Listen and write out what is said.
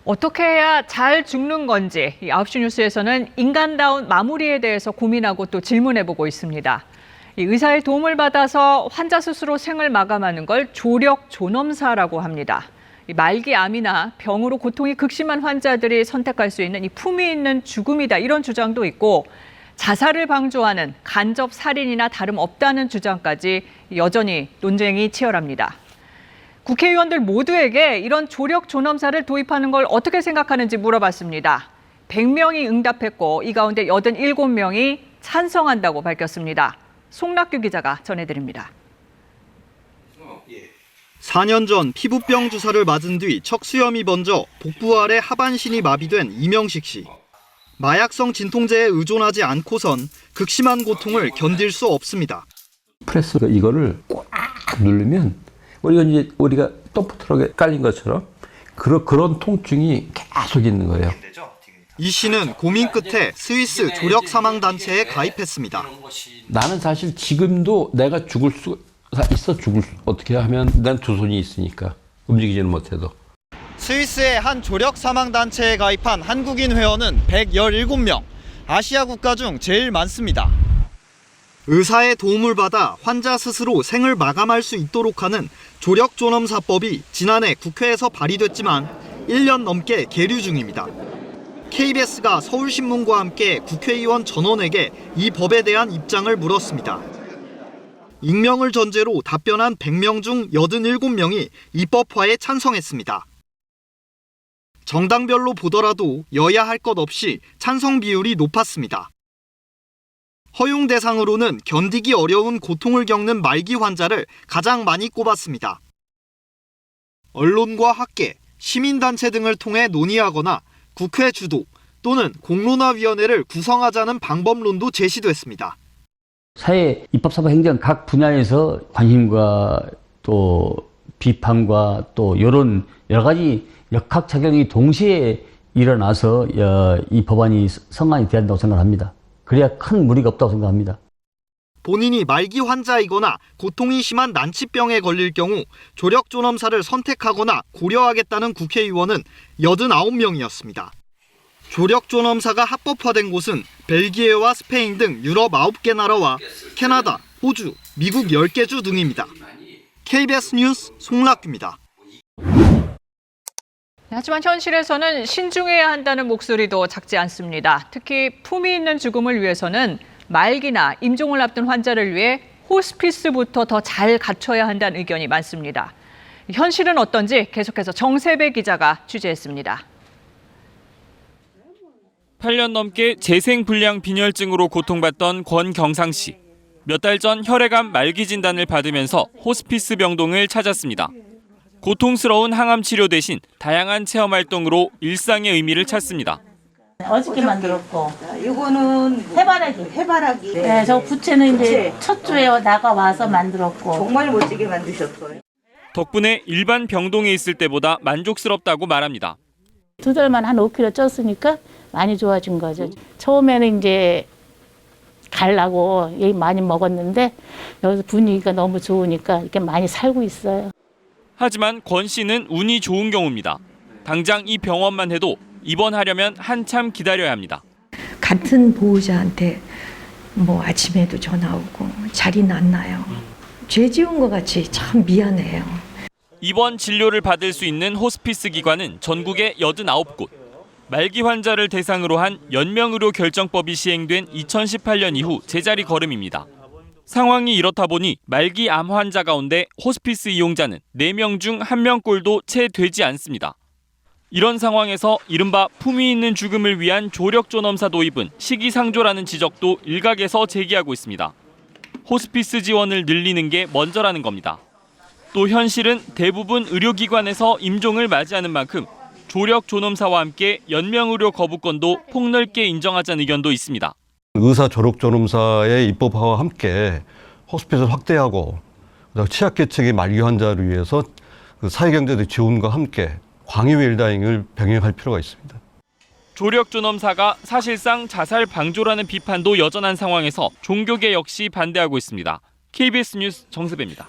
어떻게 해야 잘 죽는 건지 9시 뉴스에서는 인간다운 마무리에 대해서 고민하고 또 질문해보고 있습니다. 의사의 도움을 받아서 환자 스스로 생을 마감하는 걸 조력 존엄사라고 합니다. 말기 암이나 병으로 고통이 극심한 환자들이 선택할 수 있는 이 품위 있는 죽음이다, 이런 주장도 있고, 자살을 방조하는 간접 살인이나 다름없다는 주장까지 여전히 논쟁이 치열합니다. 국회의원들 모두에게 이런 조력 존엄사를 도입하는 걸 어떻게 생각하는지 물어봤습니다. 100명이 응답했고 이 가운데 87명이 찬성한다고 밝혔습니다. 송락규 기자가 전해드립니다. 4년 전 피부병 주사를 맞은 뒤 척수염이 번져 복부 아래 하반신이 마비된 이명식 씨. 마약성 진통제에 의존하지 않고선 극심한 고통을 견딜 수 없습니다. 프레스 이거를 꽉 누르면 우리가 덤프트럭에 깔린 것처럼 그런 통증이 계속 있는 거예요. 이 씨는 고민 끝에 스위스 조력 사망 단체에 가입했습니다. 나는 사실 지금도 내가 죽을 수 있어. 어떻게 하면 난 두 손이 있으니까 움직이지는 못해도. 스위스의 한 조력 사망 단체에 가입한 한국인 회원은 117명. 아시아 국가 중 제일 많습니다. 의사의 도움을 받아 환자 스스로 생을 마감할 수 있도록 하는 조력 존엄사법이 지난해 국회에서 발의됐지만 1년 넘게 계류 중입니다. KBS가 서울신문과 함께 국회의원 전원에게 이 법에 대한 입장을 물었습니다. 익명을 전제로 답변한 100명 중 87명이 입법화에 찬성했습니다. 정당별로 보더라도 여야 할 것 없이 찬성 비율이 높았습니다. 허용 대상으로는 견디기 어려운 고통을 겪는 말기 환자를 가장 많이 꼽았습니다. 언론과 학계, 시민단체 등을 통해 논의하거나 국회 주도 또는 공론화위원회를 구성하자는 방법론도 제시됐습니다. 사회, 입법사법, 행정 각 분야에서 관심과 또 비판과 또 이런 여러 가지 역학작용이 동시에 일어나서 이 법안이 성안이 돼야 한다고 생각합니다. 그래야 큰 무리가 없다고 생각합니다. 본인이 말기 환자이거나 고통이 심한 난치병에 걸릴 경우 조력 존엄사를 선택하거나 고려하겠다는 국회의원은 89명이었습니다. 조력 존엄사가 합법화된 곳은 벨기에와 스페인 등 유럽 9개 나라와 캐나다, 호주, 미국 10개 주 등입니다. KBS 뉴스 송락규입니다. 하지만 현실에서는 신중해야 한다는 목소리도 작지 않습니다. 특히 품위 있는 죽음을 위해서는 말기나 임종을 앞둔 환자를 위해 호스피스부터 더 잘 갖춰야 한다는 의견이 많습니다. 현실은 어떤지 계속해서 정세배 기자가 취재했습니다. 8년 넘게 재생불량 빈혈증으로 고통받던 권경상 씨. 몇 달 전 혈액암 말기 진단을 받으면서 호스피스 병동을 찾았습니다. 고통스러운 항암 치료 대신 다양한 체험 활동으로 일상의 의미를 찾습니다. 어저께 만들었고, 이거는 해바라기. 네, 저 부채는 이제 첫 주에 나가와서 만들었고. 정말 멋지게 만드셨어요. 덕분에 일반 병동에 있을 때보다 만족스럽다고 말합니다. 2달만 한 5kg 쪘으니까 많이 좋아진 거죠. 처음에는 이제 가려고 여기 많이 먹었는데 여기서 분위기가 너무 좋으니까 이렇게 많이 살고 있어요. 하지만 권 씨는 운이 좋은 경우입니다. 당장 이 병원만 해도 입원하려면 한참 기다려야 합니다. 같은 보호자한테 아침에도 전화 오고 자리는 안 나요. 죄 지은 것 같이 참 미안해요. 입원 진료를 받을 수 있는 호스피스 기관은 전국에 89곳. 말기 환자를 대상으로 한 연명의료 결정법이 시행된 2018년 이후 제자리 걸음입니다. 상황이 이렇다 보니 말기 암 환자 가운데 호스피스 이용자는 4명 중 1명꼴도 채 되지 않습니다. 이런 상황에서 이른바 품위 있는 죽음을 위한 조력 존엄사 도입은 시기상조라는 지적도 일각에서 제기하고 있습니다. 호스피스 지원을 늘리는 게 먼저라는 겁니다. 또 현실은 대부분 의료기관에서 임종을 맞이하는 만큼 조력 존엄사와 함께 연명의료 거부권도 폭넓게 인정하자는 의견도 있습니다. 의사 조력 존엄사의 입법화와 함께 호스피스를 확대하고 취약계층의 말기 환자를 위해서 사회경제적 지원과 함께 광의회 일다행을 병행할 필요가 있습니다. 조력 존엄사가 사실상 자살 방조라는 비판도 여전한 상황에서 종교계 역시 반대하고 있습니다. KBS 뉴스 정세배입니다.